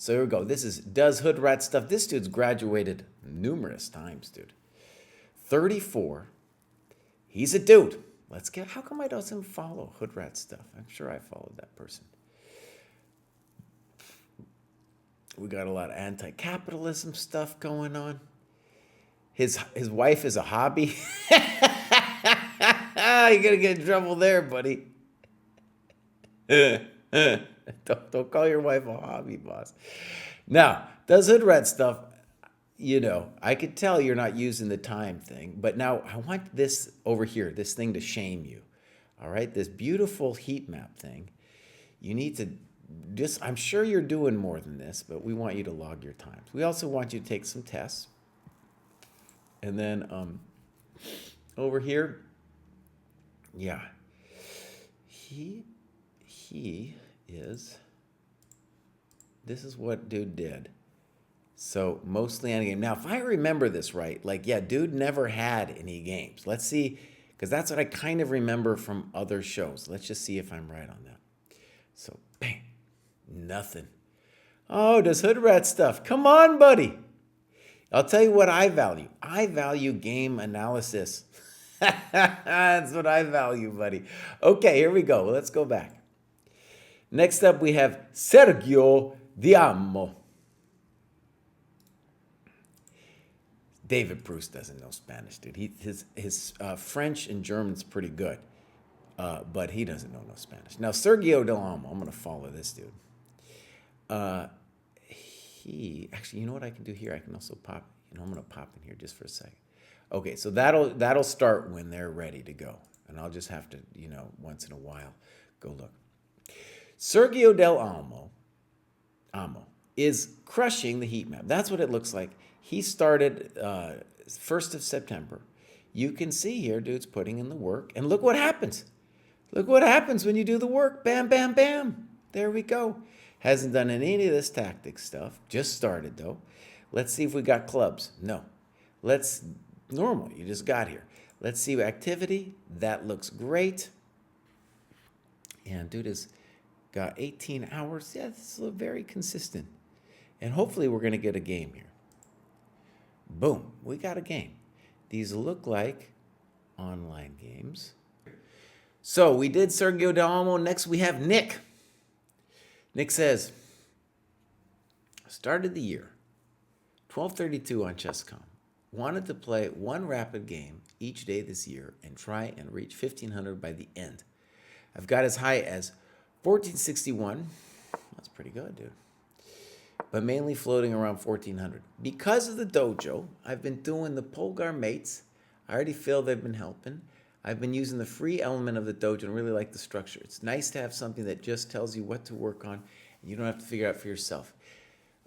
So here we go. This is Does Hood Rat Stuff. This dude's graduated numerous times, dude. 34. He's a dude. Let's get, how come I doesn't follow Hood Rat Stuff? I'm sure I followed that person. We got a lot of anti-capitalism stuff going on. His wife is a hobby. You're going to get in trouble there, buddy. Don't call your wife a hobby, boss. Now, does Hood Rat Stuff, you know, I could tell you're not using the time thing, but now I want this over here, this thing to shame you. All right? This beautiful heat map thing. You need to just, I'm sure you're doing more than this, but we want you to log your times. We also want you to take some tests. And then over here, yeah, he is, this is what dude did. So mostly any game. Now, if I remember this right, like, yeah, dude never had any games. Let's see, because that's what I kind of remember from other shows. Let's just see if I'm right on that. So, bang, nothing. Oh, does Hood Rat Stuff. Come on, buddy. I'll tell you what I value. I value game analysis. That's what I value, buddy. Okay, here we go. Let's go back. Next up, we have Sergio Diamo. David Pruess doesn't know Spanish, dude. His French and German's pretty good, but he doesn't know no Spanish. Now, Sergio Diamo, I'm going to follow this dude. Actually, you know what I can do here? I can also pop, I'm going to pop in here just for a second. Okay, so that'll start when they're ready to go. And I'll just have to, once in a while, go look. Sergio Del Amo is crushing the heat map. That's what it looks like. He started 1st of September. You can see here, dude's putting in the work. And look what happens. Look what happens when you do the work. Bam, bam, bam. There we go. Hasn't done any of this tactics stuff. Just started, though. Let's see if we got clubs. No. Normal. You just got here. Let's see activity. That looks great. And dude has got 18 hours. Yeah, this is very consistent. And hopefully we're going to get a game here. Boom. We got a game. These look like online games. So we did Sergio Dalmo. Next we have Nick. Nick says, started the year, 12:32 on ChessCom. Wanted to play one rapid game each day this year and try and reach 1,500 by the end. I've got as high as 1461. That's pretty good, dude. But mainly floating around 1,400. Because of the dojo, I've been doing the Polgar mates. I already feel they've been helping. I've been using the free element of the dojo and really like the structure. It's nice to have something that just tells you what to work on and you don't have to figure out for yourself.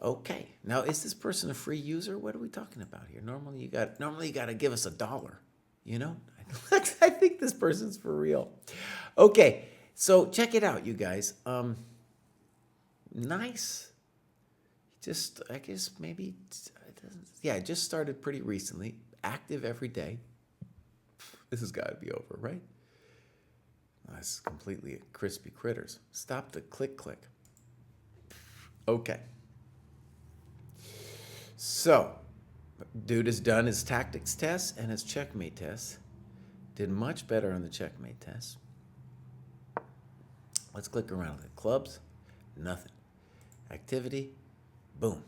Okay, now is this person a free user? What are we talking about here? Normally you got to give us $1, I think this person's for real. Okay, so check it out, you guys. Nice. Just, I guess maybe, it just started pretty recently. Active every day. This has got to be over, right? This is completely crispy critters. Stop the click. Okay. So, dude has done his tactics test and his checkmate test. Did much better on the checkmate test. Let's click around. Clubs, nothing. Activity, boom.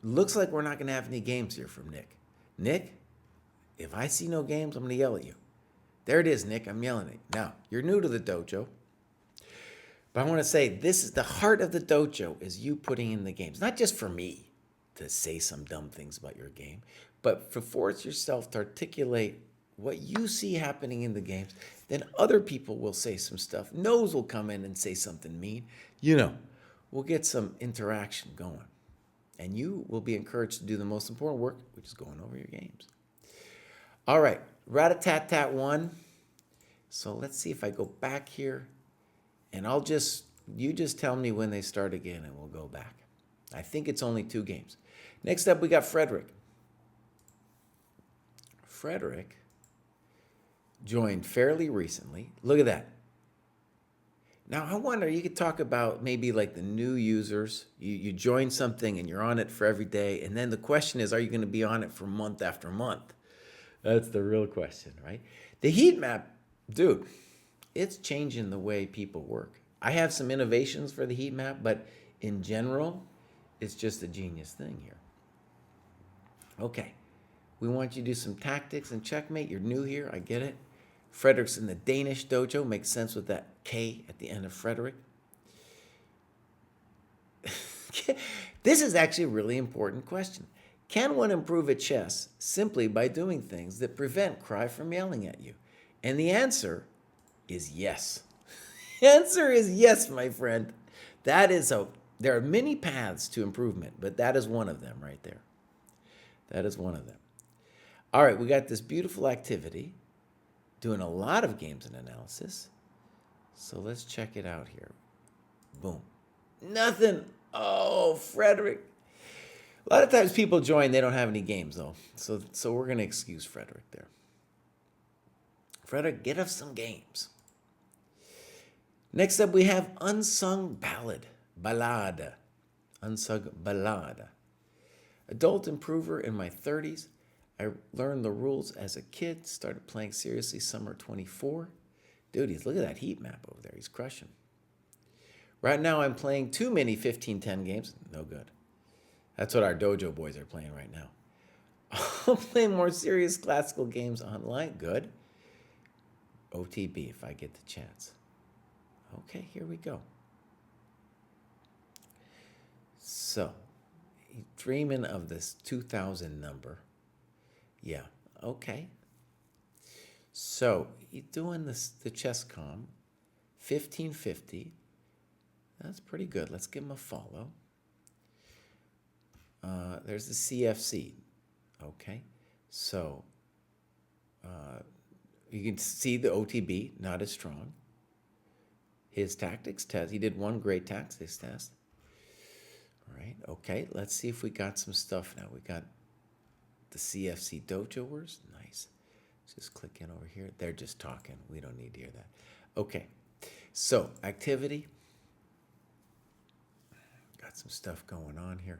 Looks like we're not going to have any games here from Nick. Nick, if I see no games, I'm going to yell at you. There it is, Nick. I'm yelling at you. Now, you're new to the dojo. But I want to say, this is the heart of the dojo is you putting in the games. Not just for me to say some dumb things about your game, but to force yourself to articulate what you see happening in the games. Then other people will say some stuff. Nose will come in and say something mean. We'll get some interaction going. And you will be encouraged to do the most important work, which is going over your games. All right, rat-a-tat-tat 1. So let's see if I go back here, and you just tell me when they start again, and we'll go back. I think it's only 2 games. Next up, we got Frederick. Frederick joined fairly recently. Look at that. Now, I wonder, you could talk about maybe like the new users. You join something and you're on it for every day. And then the question is, are you going to be on it for month after month? That's the real question, right? The heat map, dude, it's changing the way people work. I have some innovations for the heat map, but in general, it's just a genius thing here. Okay, we want you to do some tactics and checkmate. You're new here, I get it. Frederick's in the Danish dojo, makes sense with that K at the end of Frederick. This is actually a really important question. Can one improve at chess simply by doing things that prevent Kraai from yelling at you? And the answer is yes. The answer is yes, my friend. There are many paths to improvement, but that is one of them right there. That is one of them. All right, we got this beautiful activity, doing a lot of games and analysis. So let's check it out here. Boom. Nothing. Oh, Frederick. A lot of times people join, they don't have any games though. So we're going to excuse Frederick there. Frederick, get us some games. Next up, we have Unsung Ballad. Ballada. Unsung Ballada. Adult improver in my 30s. I learned the rules as a kid, started playing seriously summer 24. Dude, look at that heat map over there. He's crushing. Right now, I'm playing too many 15-10 games. No good. That's what our dojo boys are playing right now. I'll play more serious classical games online. Good. OTB if I get the chance. Okay, here we go. So, dreaming of this 2000 number. Yeah, okay. So, you're doing the ChessCom, 1550. That's pretty good. Let's give him a follow. There's the CFC. Okay, so you can see the OTB, not as strong. His tactics test, he did one great tactics test. All right, okay, let's see if we got some stuff now. We got the CFC dojoers. Nice. Just click in over here. They're just talking. We don't need to hear that. Okay, so activity. Got some stuff going on here.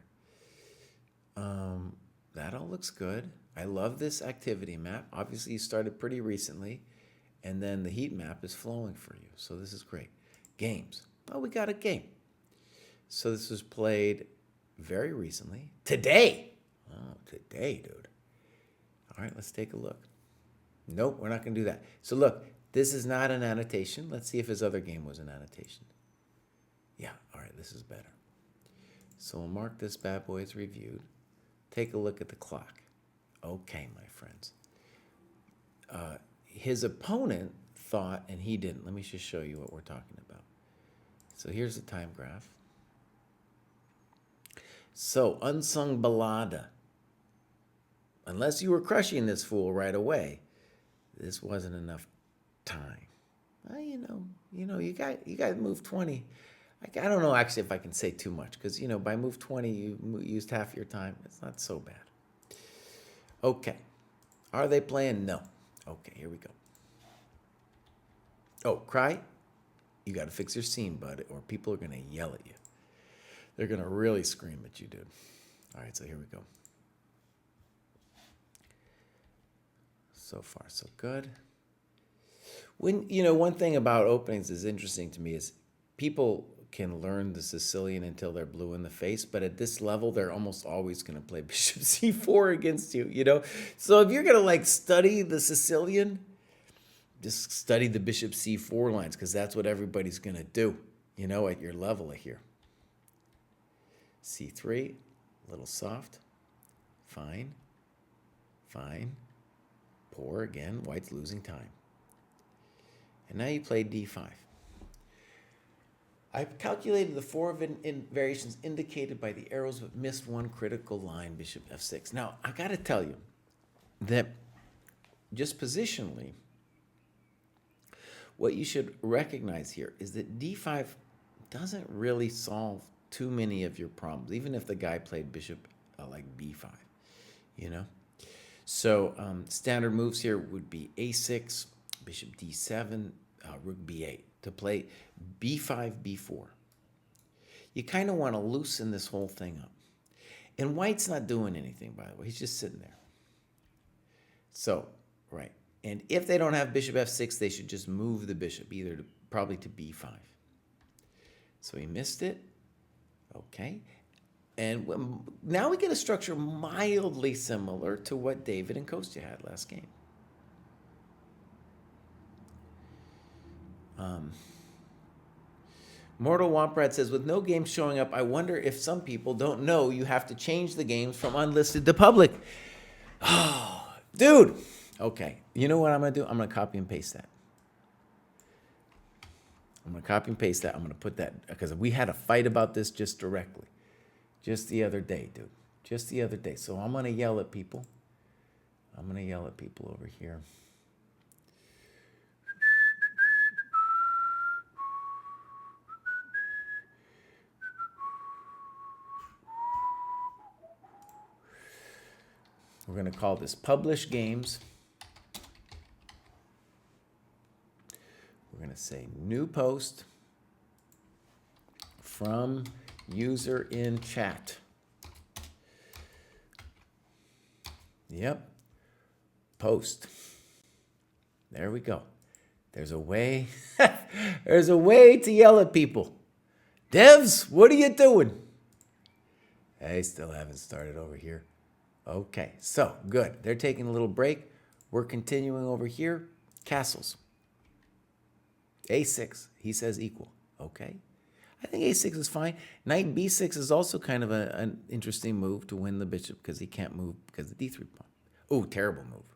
That all looks good. I love this activity map. Obviously, you started pretty recently, and then the heat map is flowing for you. So this is great. Games. Oh, we got a game. So this was played very recently. Today. Oh, today, dude. All right, let's take a look. Nope, we're not going to do that. So look, this is not an annotation. Let's see if his other game was an annotation. Yeah, all right, this is better. So we'll mark this bad boy as reviewed. Take a look at the clock. Okay, my friends. His opponent thought, and he didn't. Let me just show you what we're talking about. So here's the time graph. So, Unsung Ballada. Unless you were crushing this fool right away, this wasn't enough time. Well, you got move 20. I don't know actually if I can say too much because, by move 20, you used half your time. It's not so bad. Okay. Are they playing? No. Okay, here we go. Oh, Kraai, you got to fix your scene, bud, or people are going to yell at you. They're going to really scream at you, dude. All right, so here we go. So far, so good. One thing about openings is interesting to me is people can learn the Sicilian until they're blue in the face, but at this level, they're almost always going to play bishop c4 against you, So if you're going to study the Sicilian, just study the bishop c4 lines because that's what everybody's going to do, at your level here. c3, a little soft. Fine. Fine. Poor again. White's losing time. And now you play d5. I've calculated the 4 variations indicated by the arrows, but missed one critical line, bishop f6. Now, I got to tell you that just positionally, what you should recognize here is that d5 doesn't really solve too many of your problems, even if the guy played bishop like b5, So standard moves here would be a6, bishop d7, rook b8. to play b5, b4. You kind of want to loosen this whole thing up. And white's not doing anything, by the way. He's just sitting there. So, right. And if they don't have bishop f6, they should just move the bishop, probably to b5. So he missed it. Okay. And now we get a structure mildly similar to what David and Kostya had last game. Mortal Womprad says, with no games showing up, I wonder if some people don't know you have to change the games from unlisted to public. Oh, dude. Okay. You know what I'm going to do? I'm going to copy and paste that. I'm going to copy and paste that. I'm going to put that, because we had a fight about this just directly. Just the other day, dude. Just the other day. So I'm going to yell at people. I'm going to yell at people over here. We're going to call this Publish Games. We're going to say New Post from user in chat. Yep. Post. There we go. There's a way. There's a way to yell at people. Devs, what are you doing? I still haven't started over here. Okay, so good. They're taking a little break. We're continuing over here. Castles. A6. He says equal. Okay. I think A6 is fine. Knight B6 is also kind of an interesting move to win the bishop because he can't move because of the D3 pawn. Oh, terrible move.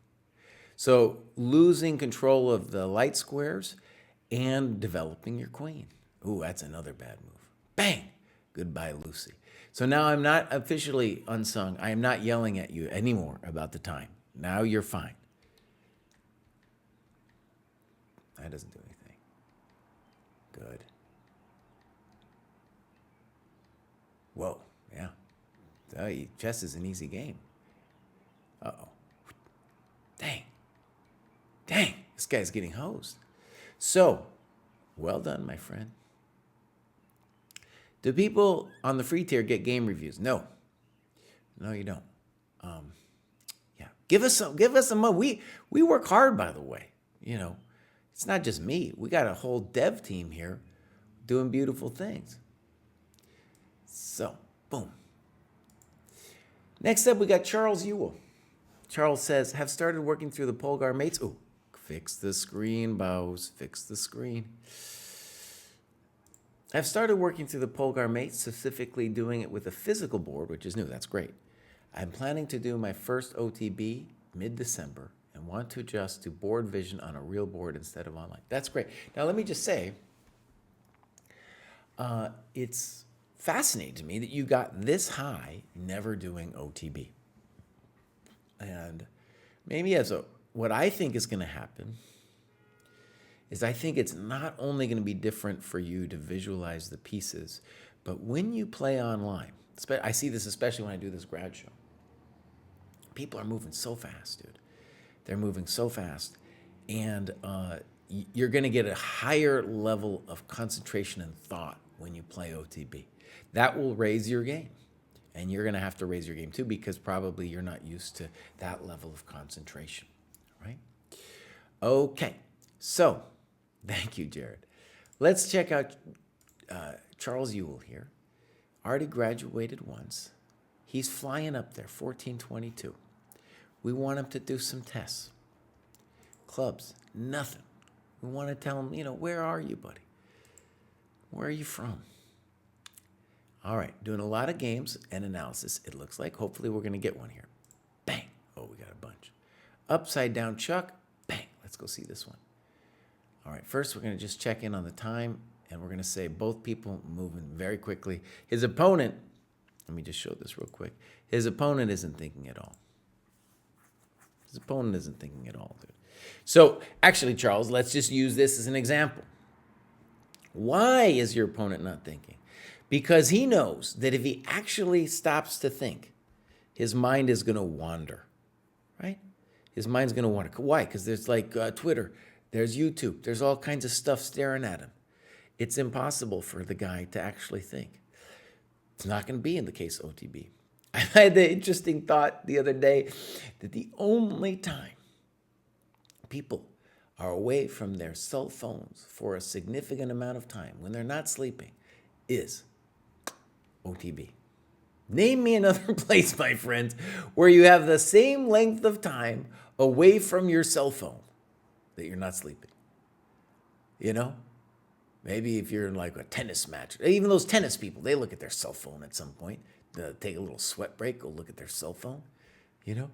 So losing control of the light squares and developing your queen. Oh, that's another bad move. Bang! Goodbye, Lucy. So now I'm not officially unsung. I am not yelling at you anymore about the time. Now you're fine. That doesn't do anything. Good. Whoa, yeah. Tell you, chess is an easy game. Uh-oh. Dang. Dang, this guy's getting hosed. So, well done, my friend. Do people on the free tier get game reviews? No. No, you don't. Yeah. Give us some money. We work hard, by the way. You know, it's not just me. We got a whole dev team here doing beautiful things. So, boom. Next up, we got Charles Ewell. Charles says, have started working through the Polgar mates. Oh, fix the screen, Bows. Fix the screen. I've started working through the Polgar mates, specifically doing it with a physical board, which is new. That's great. I'm planning to do my first OTB mid-December and want to adjust to board vision on a real board instead of online. That's great. Now, let me just say, it's fascinating to me that you got this high never doing OTB. And maybe what I think is going to happen is I think it's not only going to be different for you to visualize the pieces, but when you play online, I see this especially when I do this grad show, people are moving so fast, dude. They're moving so fast. And you're going to get a higher level of concentration and thought when you play OTB. That will raise your game. And you're going to have to raise your game too because probably you're not used to that level of concentration, right? Okay, so thank you, Jared. Let's check out Charles Ewell here. Already graduated once. He's flying up there, 1422. We want him to do some tests. Clubs, nothing. We want to tell him, where are you, buddy? Where are you from? All right, doing a lot of games and analysis, it looks like. Hopefully we're going to get one here. Bang. Oh, we got a bunch. Upside down chuck. Bang. Let's go see this one. All right, first we're going to just check in on the time, and we're going to say both people moving very quickly. His opponent, let me just show this real quick. His opponent isn't thinking at all. His opponent isn't thinking at all, dude. So actually, Charles, let's just use this as an example. Why is your opponent not thinking? Because he knows that if he actually stops to think, his mind is going to wander, right? His mind's going to wander. Why? Because there's like Twitter. There's YouTube. There's all kinds of stuff staring at him. It's impossible for the guy to actually think. It's not going to be in the case of OTB. I had the interesting thought the other day that the only time people are away from their cell phones for a significant amount of time when they're not sleeping is OTB. Name me another place, my friends, where you have the same length of time away from your cell phone that you're not sleeping. You know? Maybe if you're in like a tennis match, even those tennis people, they look at their cell phone at some point. Take a little sweat break, go look at their cell phone. You know?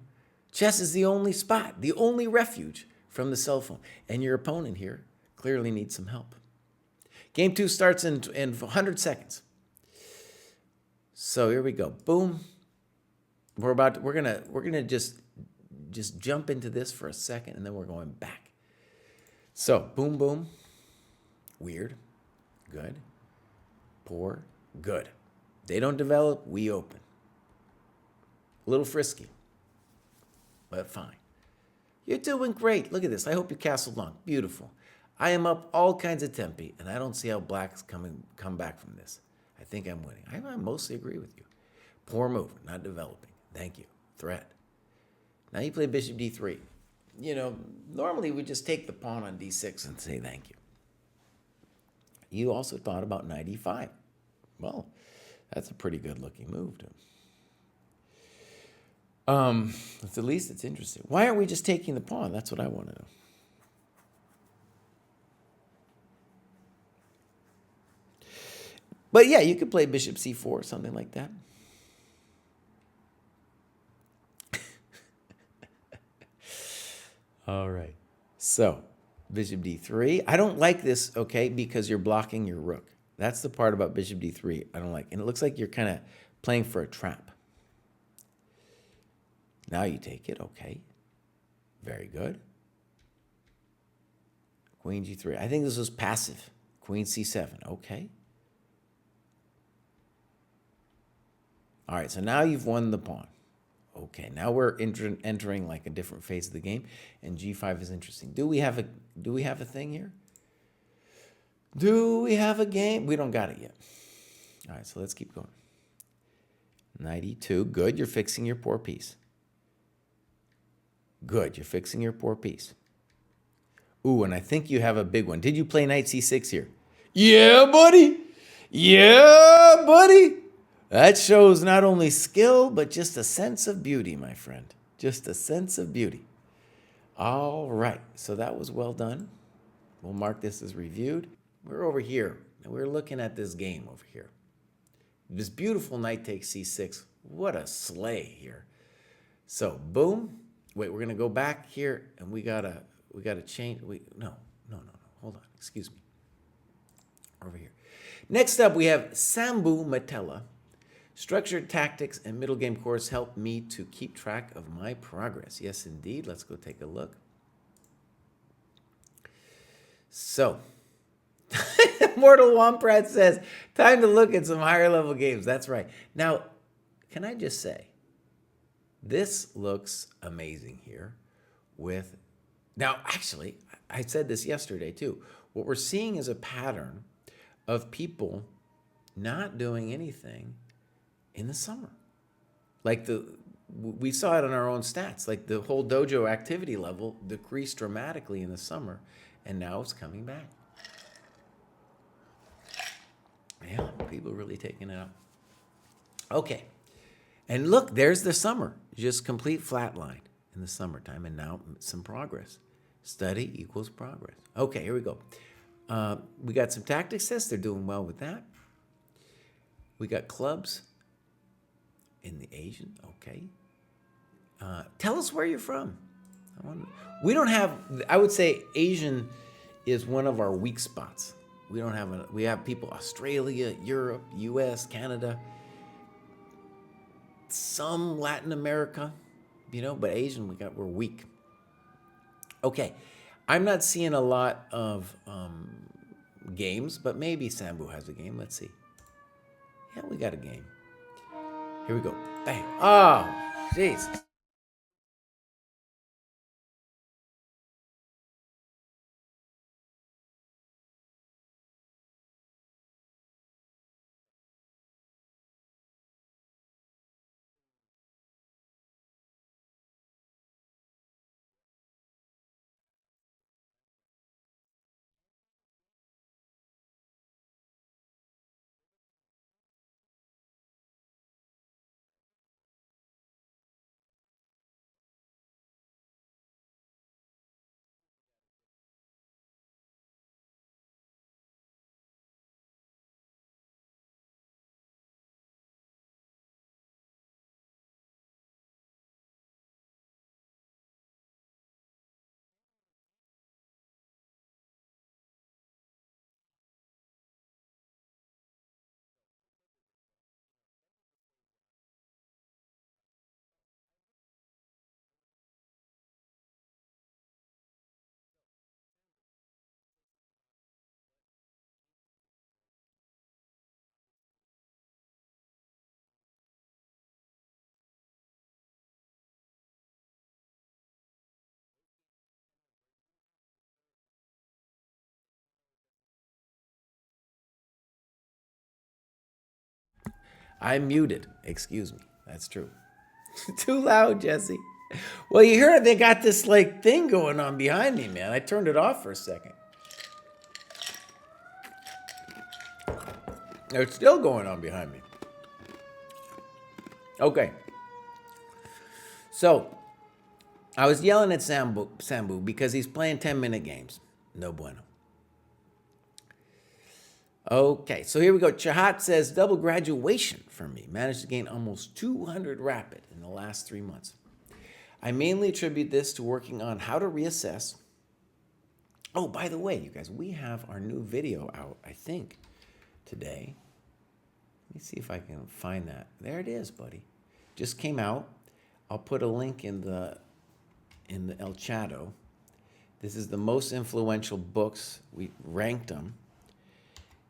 Chess is the only spot, the only refuge from the cell phone. And your opponent here clearly needs some help. Game 2 starts in 100 seconds. So here we go. Boom. We're gonna just jump into this for a second, and then we're going back. So boom, boom. Weird. Good. Poor. Good. They don't develop, we open. A little frisky, but fine. You're doing great. Look at this. I hope you castled long. Beautiful. I am up all kinds of tempi, and I don't see how black's come back from this. I think I'm winning. I mostly agree with you. Poor move, not developing. Thank you. Threat. Now you play bishop d3. You know, normally we just take the pawn on d6 and say thank you. You also thought about knight e5. Well, that's a pretty good looking move. At least it's interesting. Why aren't we just taking the pawn? That's what I want to know. But yeah, you could play bishop c4 or something like that. All right. So, bishop d3. I don't like this, okay, because you're blocking your rook. That's the part about bishop d3 I don't like. And it looks like you're kind of playing for a trap. Now you take it, okay. Very good. Queen g3. I think this was passive. Queen c7, okay. All right, so now you've won the pawn. Okay, now we're entering like a different phase of the game, and g5 is interesting. Do we have a thing here? Do we have a game? We don't got it yet. All right, so let's keep going. Knight e2. Good, you're fixing your poor piece. Good, you're fixing your poor piece. Ooh, and I think you have a big one. Did you play knight c6 here? Yeah, buddy. Yeah, buddy. That shows not only skill, but just a sense of beauty, my friend. Just a sense of beauty. All right, so that was well done. We'll mark this as reviewed. We're over here, and we're looking at this game over here. This beautiful knight takes c6. What a slay here. So, boom. Wait, we're gonna go back here, and we gotta change. No. Hold on. Excuse me. Over here. Next up, we have Sambu Matella. Structured tactics and middle game course help me to keep track of my progress. Yes, indeed. Let's go take a look. So, Mortal Womprad says, time to look at some higher level games. That's right. Now, can I just say, this looks amazing here with, now actually, I said this yesterday too. What we're seeing is a pattern of people not doing anything in the summer. Like we saw it on our own stats, like the whole dojo activity level decreased dramatically in the summer, and now it's coming back. Yeah, people really taking it up. Okay, and look, there's the summer, just complete flat line in the summertime, and now some progress. Study equals progress. Okay, here we go. We got some tactics tests. They're doing well with that. We got clubs in the Asian, okay. Tell us where you're from. We don't have, I would say Asian is one of our weak spots. We don't have, we have people Australia, Europe, US, Canada, some Latin America, you know, but Asian we're weak. Okay, I'm not seeing a lot of games, but maybe Sambu has a game. Let's see. Yeah, we got a game. Here we go. Bang. Oh, jeez. I'm muted. Excuse me. That's true. Too loud, Jesse. Well, you hear they got this like thing going on behind me, man. I turned it off for a second. It's still going on behind me. Okay. So, I was yelling at Sambu because he's playing 10-minute games. No bueno. Okay, so here we go. Chahat says, double graduation for me. Managed to gain almost 200 rapid in the last 3 months. I mainly attribute this to working on how to reassess. Oh, by the way, you guys, we have our new video out, I think, today. Let me see if I can find that. There it is, buddy. Just came out. I'll put a link in the El Chato. This is the most influential books. We ranked them.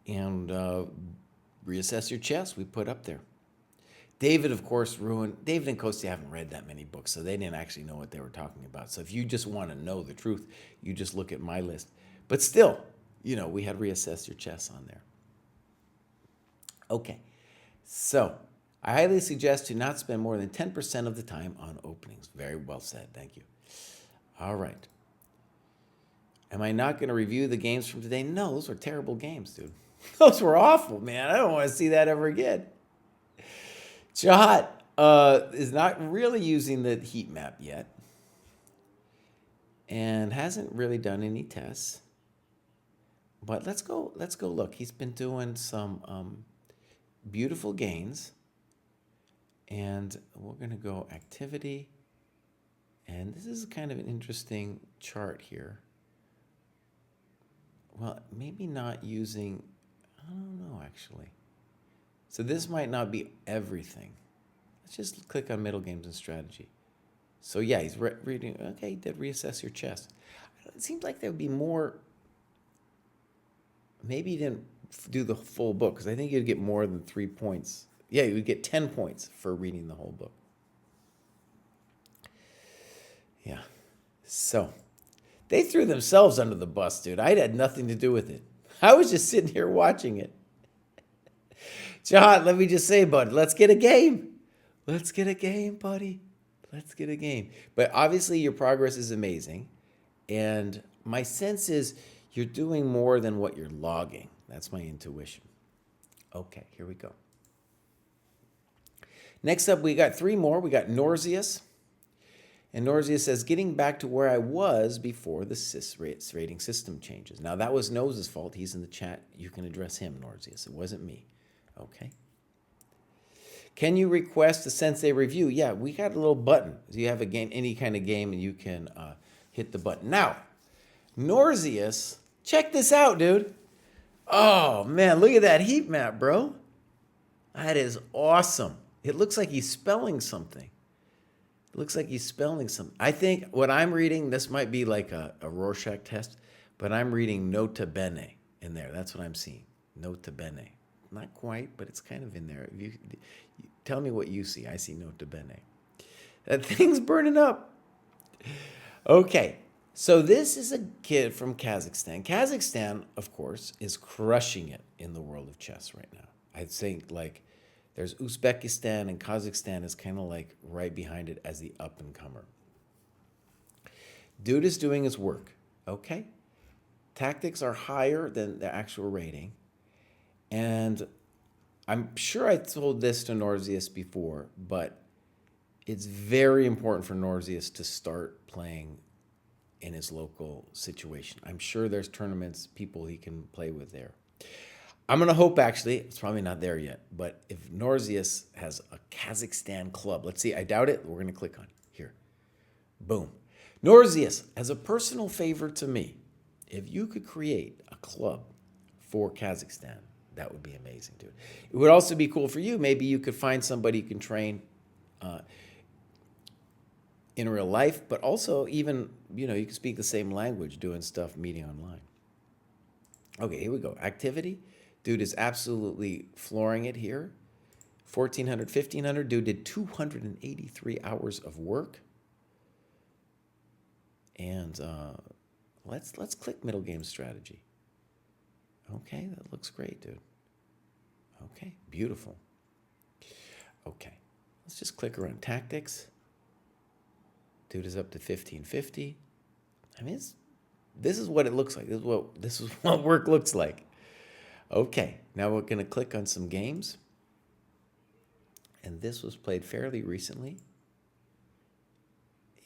And reassess your chess, we put up there. David, of course, David and Kostya haven't read that many books, so they didn't actually know what they were talking about. So if you just want to know the truth, you just look at my list. But still, we had reassess your chess on there. Okay, so I highly suggest to not spend more than 10% of the time on openings. Very well said, thank you. All right. Am I not going to review the games from today? No, those were terrible games, dude. Those were awful, man. I don't want to see that ever again. Chahat is not really using the heat map yet and hasn't really done any tests. But let's go look. He's been doing some beautiful gains. And we're going to go activity. And this is kind of an interesting chart here. Well, maybe not using, I don't know actually. So this might not be everything. Let's just click on middle games and strategy. So yeah, he's reading, okay, he did reassess your chess. It seems like there would be more, maybe he didn't do the full book because I think you'd get more than 3 points. Yeah, you would get 10 points for reading the whole book. Yeah, so they threw themselves under the bus, dude. I had nothing to do with it. I was just sitting here watching it. John, let me just say, bud, let's get a game. Let's get a game, buddy. Let's get a game. But obviously your progress is amazing. And my sense is you're doing more than what you're logging. That's my intuition. Okay, here we go. Next up, we got 3 more. We got Norzius. And Norzius says, getting back to where I was before the rating system changes. Now, that was Nose's fault. He's in the chat. You can address him, Norzius. It wasn't me. Okay. Can you request a Sensei review? Yeah, we got a little button. So you have a game, any kind of game, and you can hit the button. Now, Norzius, check this out, dude. Oh, man, look at that heat map, bro. That is awesome. It looks like he's spelling something. It looks like he's spelling something. I think what I'm reading, this might be like a Rorschach test, but I'm reading nota bene in there. That's what I'm seeing. Nota bene. Not quite, but it's kind of in there. You tell me what you see. I see nota bene. That thing's burning up. Okay, so this is a kid from Kazakhstan. Kazakhstan, of course, is crushing it in the world of chess right now. I think like there's Uzbekistan and Kazakhstan is kind of like right behind it as the up-and-comer. Dude is doing his work, okay? Tactics are higher than the actual rating. And I'm sure I told this to Norzius before, but it's very important for Norzius to start playing in his local situation. I'm sure there's tournaments, people he can play with there. I'm going to hope, actually, it's probably not there yet, but if Norzius has a Kazakhstan club, let's see, I doubt it, we're going to click on here. Boom. Norzius, as a personal favor to me, if you could create a club for Kazakhstan, that would be amazing, dude. It would also be cool for you. Maybe you could find somebody you can train in real life, but also even, you can speak the same language doing stuff, meeting online. Okay, here we go. Activity. Dude is absolutely flooring it here. 1,400, 1,500. Dude did 283 hours of work. And let's click middle game strategy. Okay, that looks great, dude. Okay, beautiful. Okay, let's just click around tactics. Dude is up to 1550. I mean, this is what it looks like. This is what work looks like. Okay, now we're going to click on some games. And this was played fairly recently.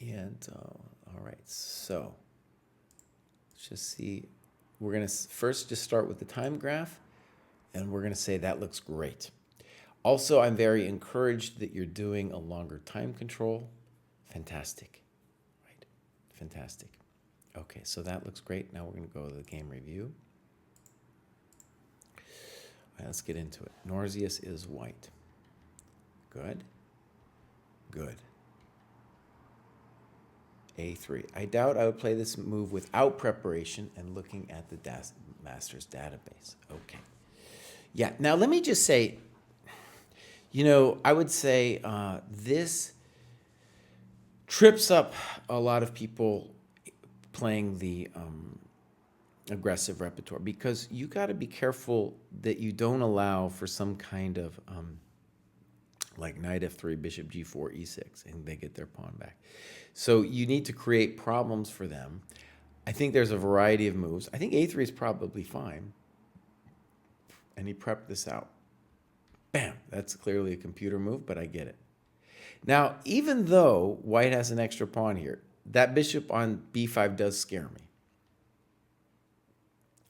And all right, so let's just see. We're going to first just start with the time graph, and we're going to say that looks great. Also, I'm very encouraged that you're doing a longer time control. Fantastic, right? Fantastic. Okay, so that looks great. Now we're going to go to the game review. All right, let's get into it. Norzius is white. Good. Good. A3. I doubt I would play this move without preparation and looking at the master's database. Okay. Yeah, now let me just say, I would say this trips up a lot of people playing the aggressive repertoire, because you got to be careful that you don't allow for some kind of like knight f3, bishop g4, e6, and they get their pawn back. So you need to create problems for them. I think there's a variety of moves. I think a3 is probably fine. And he prepped this out. Bam! That's clearly a computer move, but I get it. Now, even though white has an extra pawn here, that bishop on b5 does scare me.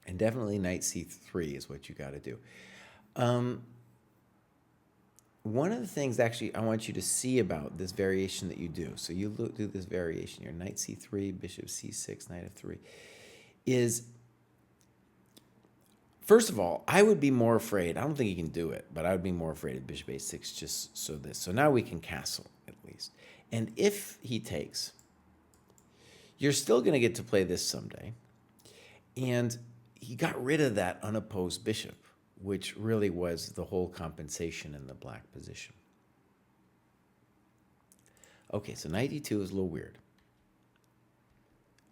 And definitely knight c3 is what you got to do. One of the things actually I want you to see about this variation that you do, so you do this variation here, knight c3, bishop c6, knight f3, is, first of all, I would be more afraid, I don't think he can do it, but I would be more afraid of bishop a6 just so this. So now we can castle at least. And if he takes, you're still going to get to play this someday. And he got rid of that unopposed bishop, which really was the whole compensation in the black position. Okay, so knight e2 is a little weird.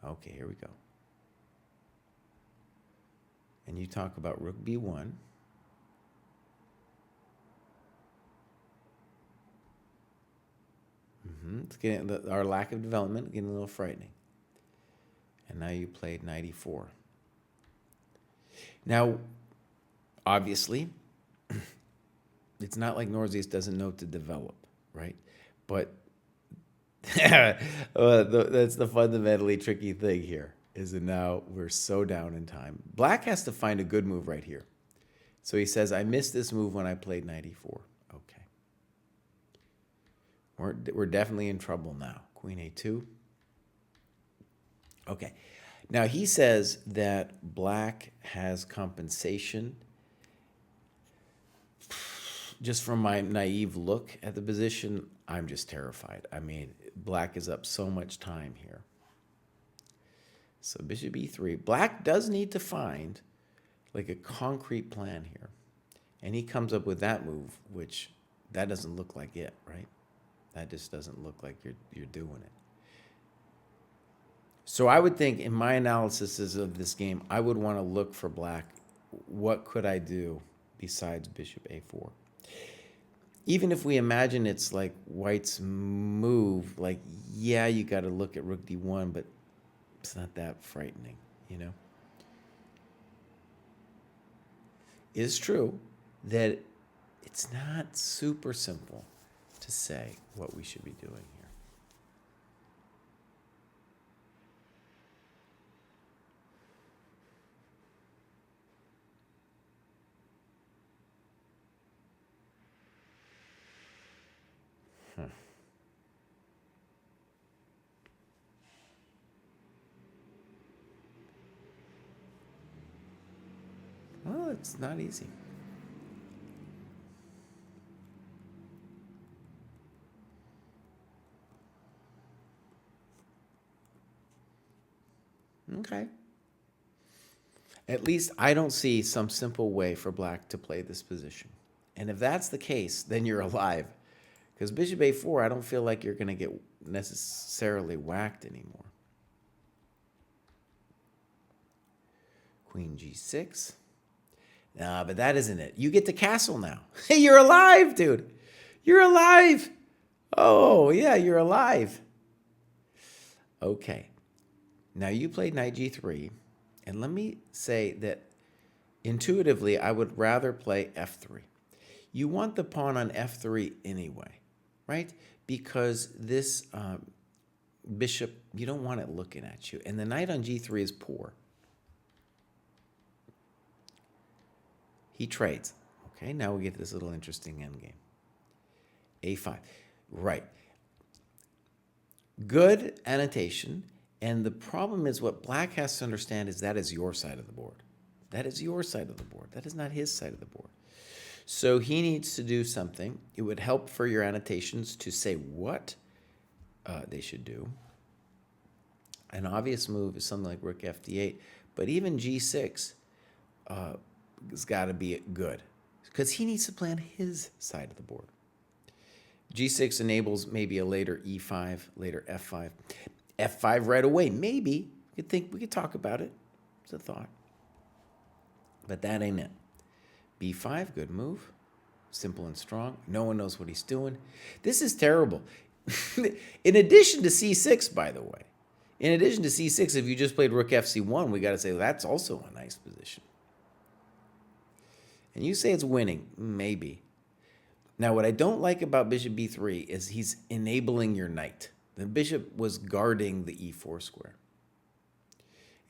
Okay, here we go. And you talk about rook b1. It's getting, our lack of development getting a little frightening. And now you played knight e4. Now, obviously, it's not like Norzius doesn't know to develop, right? But that's the fundamentally tricky thing here, is that now we're so down in time. Black has to find a good move right here. So he says, I missed this move when I played knight e4. Okay. We're definitely in trouble now. Queen a2. Okay. Now he says that black has compensation. Just from my naive look at the position, I'm just terrified. I mean, black is up so much time here. So bishop e3. Black does need to find like a concrete plan here. And he comes up with that move, which that doesn't look like it, right? That just doesn't look like you're doing it. So I would think in my analysis of this game, I would want to look for black. What could I do besides bishop a4? Even if we imagine it's like white's move, like, yeah, you got to look at rook d1, but it's not that frightening, you know? It is true that it's not super simple to say what we should be doing here. Well, it's not easy. Okay. At least I don't see some simple way for black to play this position. And if that's the case, then you're alive. Because bishop a4, I don't feel like you're going to get necessarily whacked anymore. Queen g6. Nah, but that isn't it. You get to castle now. You're alive, dude. You're alive. Oh, yeah, you're alive. Okay. Now you played knight g3, and let me say that intuitively, I would rather play f3. You want the pawn on f3 anyway, right? Because this bishop, you don't want it looking at you. And the knight on g3 is poor. He trades. Okay, now we get this little interesting endgame. a5. Right. Good annotation. And the problem is what black has to understand is that is your side of the board. That is your side of the board. That is not his side of the board. So he needs to do something. It would help for your annotations to say what they should do. An obvious move is something like rook fd8, but even g6 has got to be good because he needs to play on his side of the board. g6 enables maybe a later e5, later f5. f5 right away, maybe. We could talk about it. It's a thought. But that ain't it. b5, good move. Simple and strong. No one knows what he's doing. This is terrible. In addition to c6, by the way, in addition to c6, if you just played rook fc1, we got to say, well, that's also a nice position. And you say it's winning. Maybe. Now, what I don't like about bishop b3 is he's enabling your knight. The bishop was guarding the e4 square.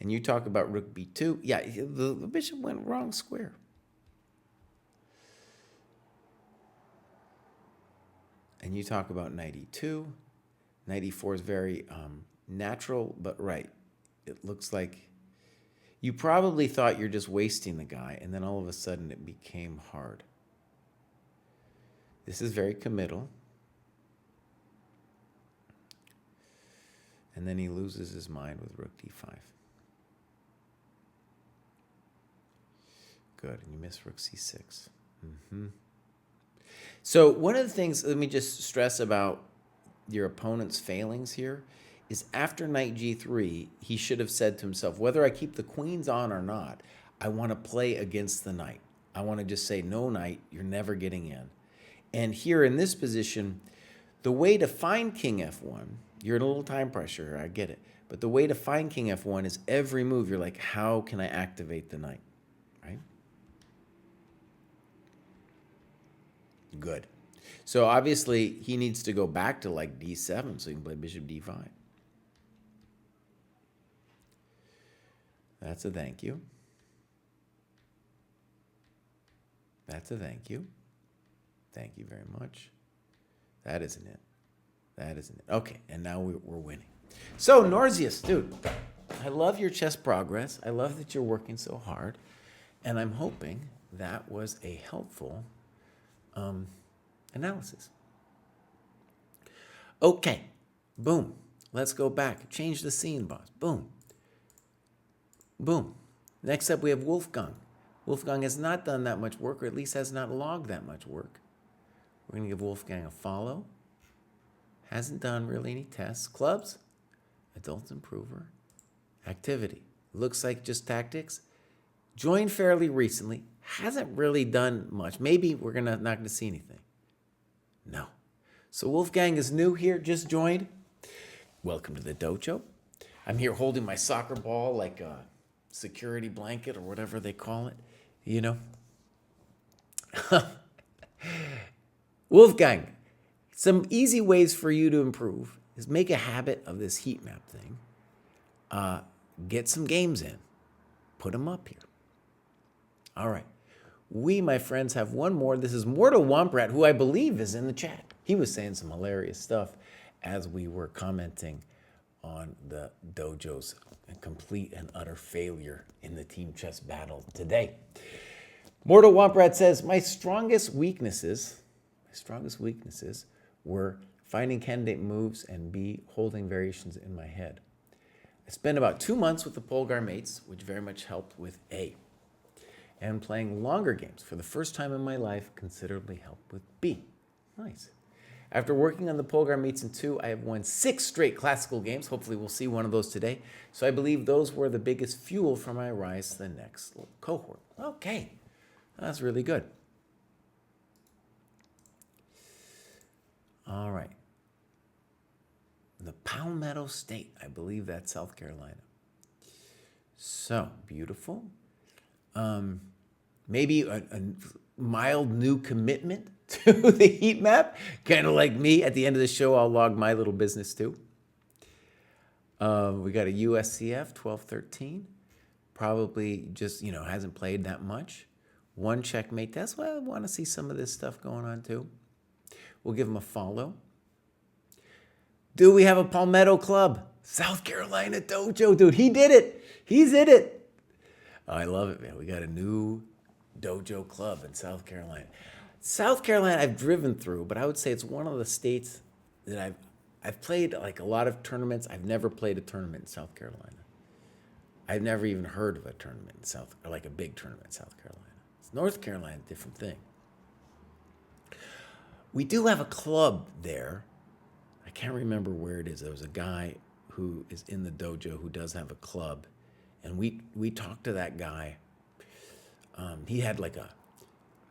And you talk about rook b2. Yeah, the bishop went wrong square. And you talk about knight e2. Knight e4 is very natural, but right. It looks like you probably thought you're just wasting the guy, and then all of a sudden it became hard. This is very committal. And then he loses his mind with rook d5. Good, and you miss rook c6. So one of the things, let me just stress about your opponent's failings here, is after knight g3, he should have said to himself, whether I keep the queens on or not, I want to play against the knight. I want to just say, no knight, you're never getting in. And here in this position, the way to find king f1, you're in a little time pressure here, I get it. But the way to find king f1 is every move, you're like, how can I activate the knight, right? Good. So obviously, he needs to go back to like d7 so he can play bishop d5. That's a thank you. That's a thank you. Thank you very much. That isn't it. That isn't it. Okay, and now we're winning. So, Norzius, dude, I love your chess progress. I love that you're working so hard. And I'm hoping that was a helpful analysis. Okay, boom. Let's go back. Change the scene, boss. Boom. Boom. Next up, we have Wolfgang. Wolfgang has not done that much work, or at least has not logged that much work. We're going to give Wolfgang a follow. Hasn't done really any tests. Clubs, adult improver, activity. Looks like just tactics. Joined fairly recently. Hasn't really done much. Maybe we're not going to see anything. No. So Wolfgang is new here, just joined. Welcome to the dojo. I'm here holding my soccer ball like a security blanket or whatever they call it, you know. Wolfgang, some easy ways for you to improve is make a habit of this heat map thing. Get some games in. Put them up here. All right. We, my friends, have one more. This is Mortal Womprat, who I believe is in the chat. He was saying some hilarious stuff as we were commenting on the dojo's complete and utter failure in the team chess battle today. Mortal Womprat says, my strongest weaknesses were finding candidate moves and B, holding variations in my head. I spent about 2 months with the Polgar mates, which very much helped with A. And playing longer games for the first time in my life considerably helped with B. Nice. After working on the Polgar meets in 2, I have won 6 straight classical games. Hopefully we'll see one of those today. So I believe those were the biggest fuel for my rise to the next cohort. Okay, that's really good. Palmetto State. I believe that's South Carolina. So, beautiful. Maybe a mild new commitment to the heat map. Kind of like me. At the end of the show, I'll log my little business too. We got a USCF 12-13. Probably just, hasn't played that much. One checkmate. That's why I want to see some of this stuff going on too. We'll give him a follow. Dude, we have a Palmetto Club. South Carolina Dojo, dude. He did it. He's in it. Oh, I love it, man. We got a new dojo club in South Carolina. South Carolina, I've driven through, but I would say it's one of the states that I've played like a lot of tournaments. I've never played a tournament in South Carolina. I've never even heard of a tournament in like a big tournament in South Carolina. It's North Carolina, different thing. We do have a club there. I can't remember where it is. There was a guy who is in the dojo who does have a club. And we talked to that guy. He had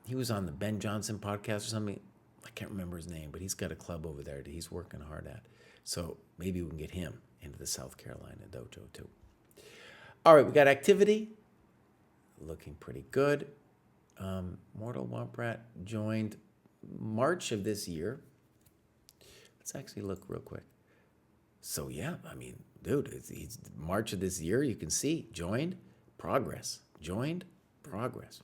he was on the Ben Johnson podcast or something. I can't remember his name, but he's got a club over there that he's working hard at. So maybe we can get him into the South Carolina dojo too. All right, we got activity. Looking pretty good. Mortal Womprat joined March of this year. Let's actually look real quick. So yeah, I mean, dude, it's March of this year. You can see joined, progress, joined, progress.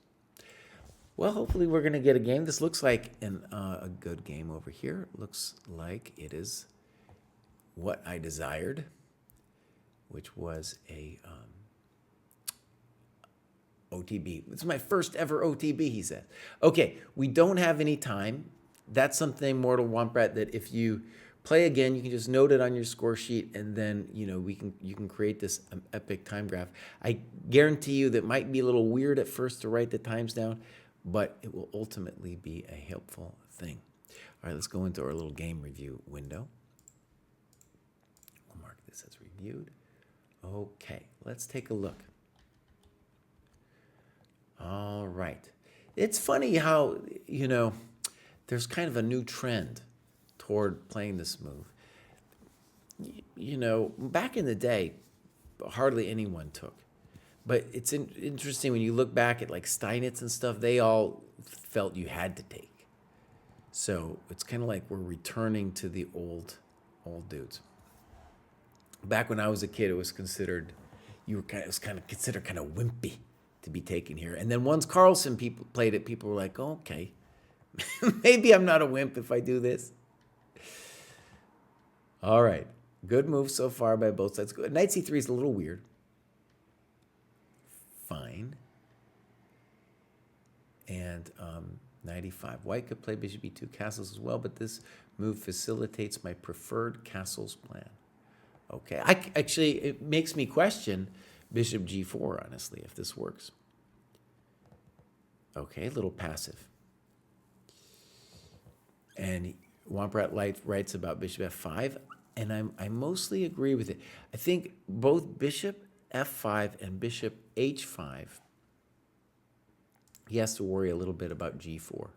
Well, hopefully we're gonna get a game. This looks like a good game over here. Looks like it is what I desired, which was a OTB. It's my first ever OTB, he said. Okay, we don't have any time. That's something, Mortal Womprat, that if you play again, you can just note it on your score sheet, and then you can create this epic time graph. I guarantee you that might be a little weird at first to write the times down, but it will ultimately be a helpful thing. All right, let's go into our little game review window. We'll mark this as reviewed. Okay, let's take a look. All right. It's funny how, there's kind of a new trend toward playing this move. Back in the day, hardly anyone took. But it's interesting when you look back at like Steinitz and stuff, they all felt you had to take. So it's kind of like we're returning to the old dudes. Back when I was a kid, it was considered, it was kind of considered kind of wimpy to be taken here. And then once Carlsen people played it, people were like, oh, okay, maybe I'm not a wimp if I do this. All right, good move so far by both sides. Knight c3 is a little weird. Fine. And knight e5. White could play bishop e2 castles as well, but this move facilitates my preferred castles plan. Okay, actually, it makes me question bishop g4, honestly, if this works. Okay, a little passive. And Womprat writes about bishop f5, and I mostly agree with it. I think both bishop f5 and bishop h5, he has to worry a little bit about g4.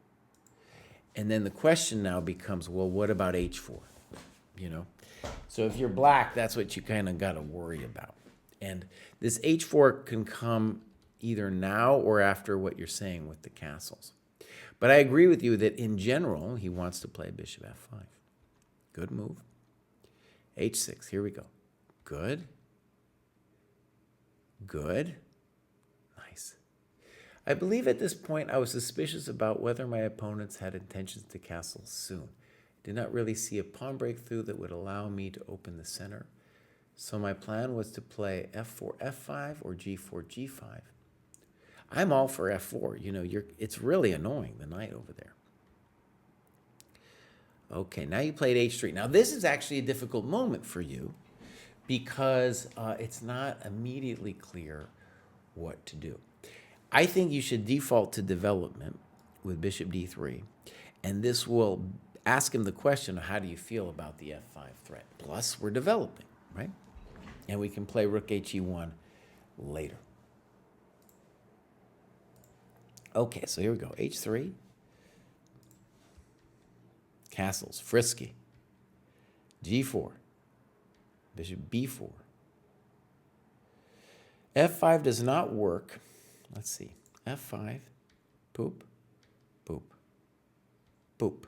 And then the question now becomes, well, what about h4? So if you're black, that's what you kind of got to worry about. And this h4 can come either now or after what you're saying with the castles. But I agree with you that in general, he wants to play bishop f5. Good move. h6, here we go. Good. Good. Nice. I believe at this point I was suspicious about whether my opponents had intentions to castle soon. Did not really see a pawn breakthrough that would allow me to open the center. So my plan was to play f4, f5, or g4, g5. I'm all for f4. It's really annoying, the knight over there. Okay, now you played h3. Now this is actually a difficult moment for you because it's not immediately clear what to do. I think you should default to development with bishop d3, and this will ask him the question of how do you feel about the f5 threat. Plus, we're developing, right? And we can play rook he1 later. Okay, so here we go. h3. Castles, frisky. g4. Bishop b4. f5 does not work. Let's see. f5, boop, boop, boop.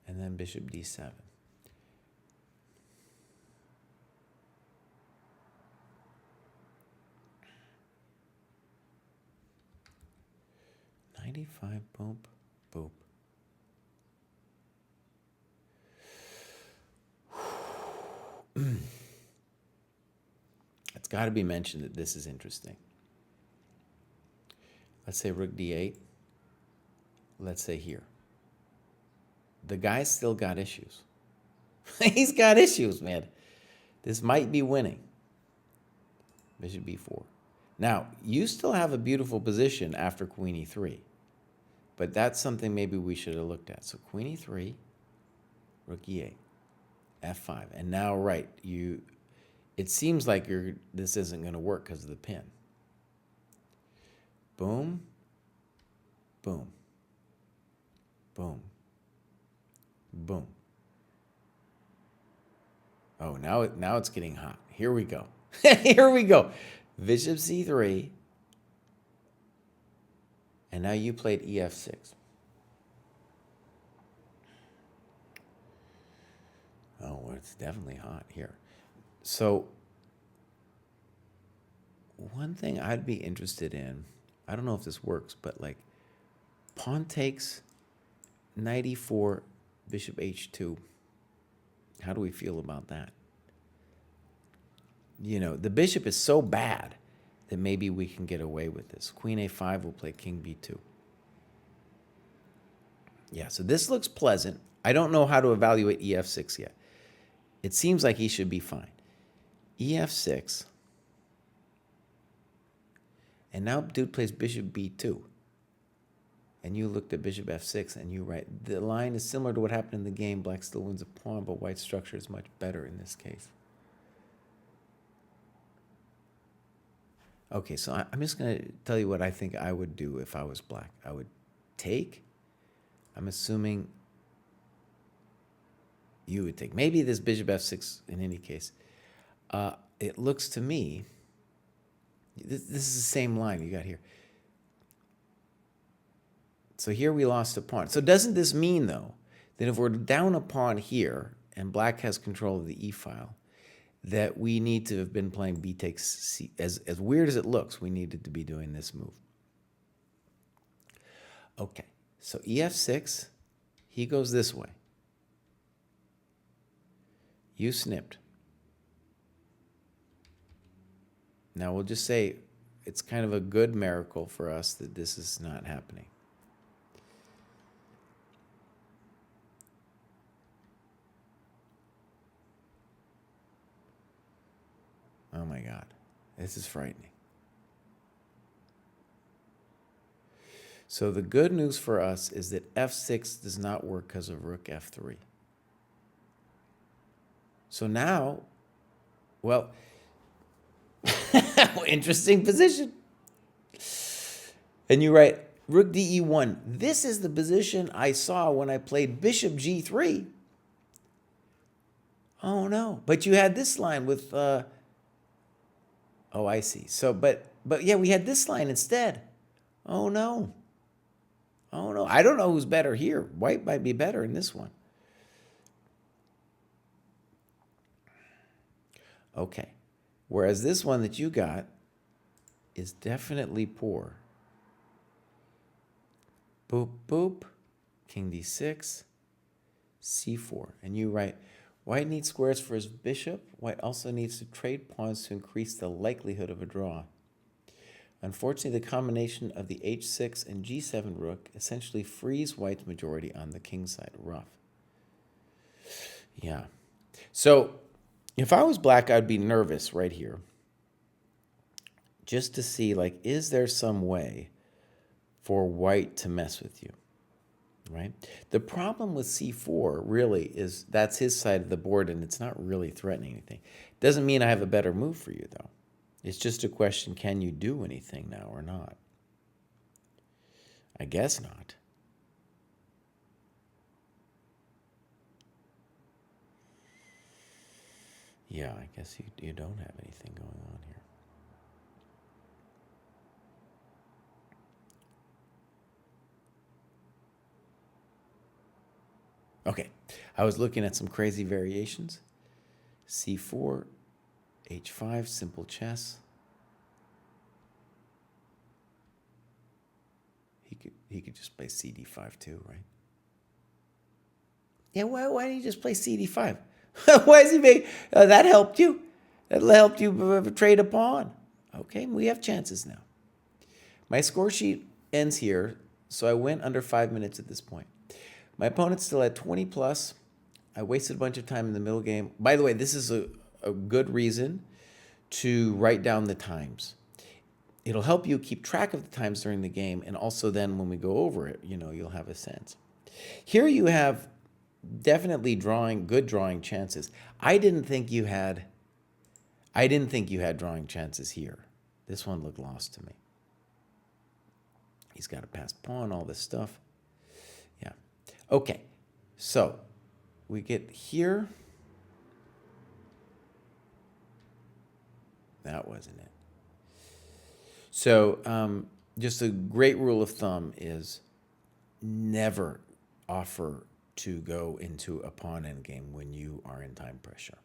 And then bishop d7. Knight e5, boop, boop. It's got to be mentioned that this is interesting. Let's say rook d8. Let's say here. The guy's still got issues. He's got issues, man. This might be winning. Bishop b4. Now, you still have a beautiful position after queen e3. But that's something maybe we should have looked at. So queen e3, rook e8, f5. And now, right, it seems like this isn't going to work because of the pin. Boom, boom, boom, boom. Oh, now it's getting hot. Here we go. Here we go. Bishop c3. And now you played ef6. Oh, well, it's definitely hot here. So one thing I'd be interested in, I don't know if this works, but like pawn takes, knight e4, bishop h2. How do we feel about that? You know, the bishop is so bad that maybe we can get away with this. Queen a5 will play king b2. Yeah, so this looks pleasant. I don't know how to evaluate ef6 yet. It seems like he should be fine. ef6. And now dude plays bishop b2. And you looked at bishop f6 and you write, the line is similar to what happened in the game. Black still wins a pawn, but white's structure is much better in this case. Okay, so I'm just going to tell you what I think I would do if I was black. I would take. I'm assuming you would take. Maybe this bishop f6 in any case. It looks to me, this is the same line you got here. So here we lost a pawn. So doesn't this mean, though, that if we're down a pawn here and black has control of the e-file, that we need to have been playing b takes c? As weird as it looks, we needed to be doing this move. Okay, so ef6, he goes this way. You snipped. Now we'll just say it's kind of a good miracle for us that this is not happening. Oh my God, this is frightening. So the good news for us is that f6 does not work because of rook f3. So now, well, interesting position. And you write rook de1. This is the position I saw when I played bishop g3. Oh no, but you had this line with, oh, I see. So, but yeah, we had this line instead. Oh no. Oh no, I don't know who's better here. White might be better in this one. Okay, whereas this one that you got is definitely poor. Boop, boop, king d6, c4. And you write, white needs squares for his bishop. White also needs to trade pawns to increase the likelihood of a draw. Unfortunately, the combination of the h6 and g7 rook essentially frees white's majority on the king side. Rough. Yeah. So if I was black, I'd be nervous right here. Just to see, like, is there some way for white to mess with you? Right? The problem with c4 really is that's his side of the board and it's not really threatening anything. Doesn't mean I have a better move for you, though. It's just a question, can you do anything now or not? I guess not. Yeah, I guess you don't have anything going on here. Okay, I was looking at some crazy variations. C4, H5, simple chess. He could just play CD5 too, right? Yeah, why didn't you just play CD5? Why is he making that helped you? That helped you trade a pawn. Okay, we have chances now. My score sheet ends here, so I went under 5 minutes at this point. My opponent's still at 20 plus. I wasted a bunch of time in the middle game. By the way, this is a good reason to write down the times. It'll help you keep track of the times during the game, and also then when we go over it, you'll have a sense. Here you have definitely good drawing chances. I didn't think you had drawing chances here. This one looked lost to me. He's got a passed pawn, all this stuff. Yeah. Okay. So we get here. That wasn't it. So just a great rule of thumb is never offer to go into a pawn endgame when you are in time pressure,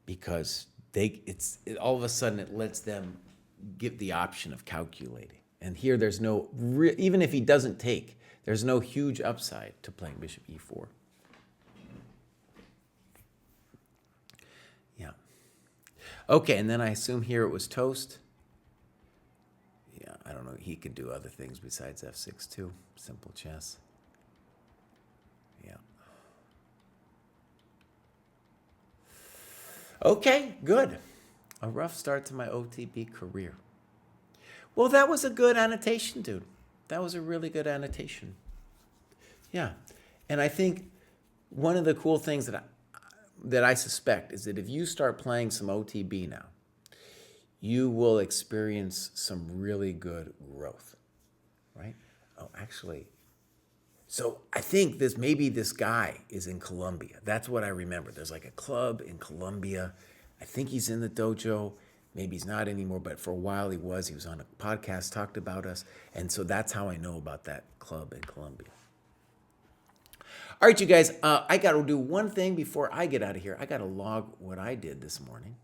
because all of a sudden it lets them give the option of calculating. And here there's no, even if he doesn't take, there's no huge upside to playing bishop e4. Yeah. Okay, and then I assume here it was toast. Yeah, I don't know. He could do other things besides f6 too. Simple chess. Yeah. Okay, good. A rough start to my OTB career. Well, that was a good annotation, dude. That was a really good annotation. Yeah. And I think one of the cool things that I suspect is that if you start playing some OTB now, you will experience some really good growth, right? Oh, actually, so I think maybe this guy is in Colombia. That's what I remember. There's like a club in Colombia. I think he's in the dojo. Maybe he's not anymore, but for a while he was. He was on a podcast, talked about us. And so that's how I know about that club in Colombia. All right, you guys, I got to do one thing before I get out of here. I got to log what I did this morning.